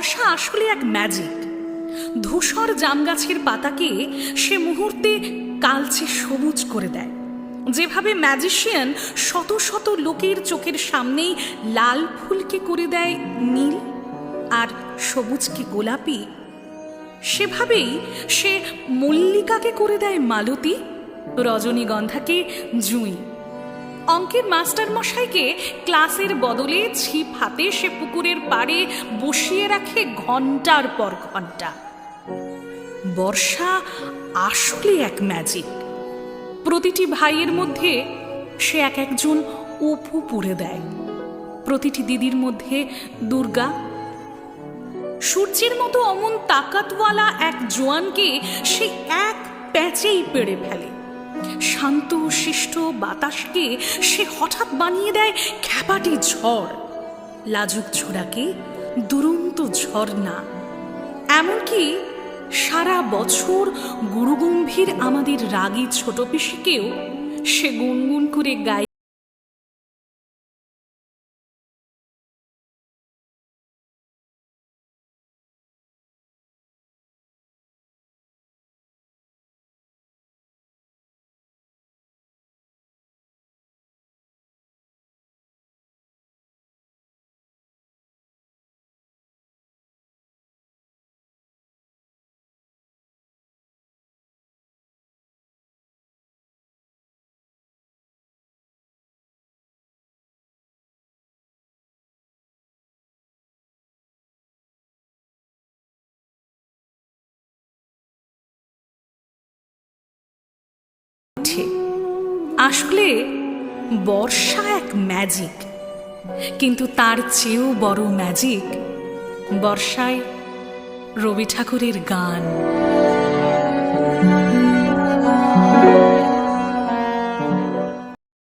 বর্ষা আসলে এক ম্যাজিক। ধূসর জাম গাছের পাতাকে সে মুহূর্তে কালচে সবুজ করে দেয়। যেভাবে ম্যাজিশিয়ান শত শত লোকের চোখের সামনেই লাল ফুলকে করে দেয় নীল আর সবুজকে গোলাপি, সেভাবেই সে মল্লিকাকে করে দেয় মালতী, রজনীগন্ধাকে জুঁই। অঙ্কের মাস্টার মশাইকে ক্লাসের বদলে ছিপ হাতে সে পুকুরের পাড়ে বসিয়ে রাখে ঘন্টার পর ঘন্টা। বর্ষা আসলে এক ম্যাজিক। প্রতিটি ভাইয়ের মধ্যে সে এক একজন অপু পুরে দেয়, প্রতিটি দিদির মধ্যে দুর্গা। সূর্যের মতো অমন তাকাতওয়ালা এক জোয়ানকে সে এক প্যাঁচেই পেড়ে ফেলে। শান্ত শিষ্ট বাতাসকে সে হঠাৎ বানিয়ে দেয় খ্যাপাটি ঝড়, লাজুক ছোড়াকে দুরন্ত ঝর্ণা। এমনকি সারা বছর গুরুগম্ভীর আমাদের রাগী ছোট পিসিকেও সে গুনগুন করে গায়। আসলে বর্ষা এক ম্যাজিক, কিন্তু তার চেয়েও বড় ম্যাজিক বর্ষায় রবি ঠাকুরের গান।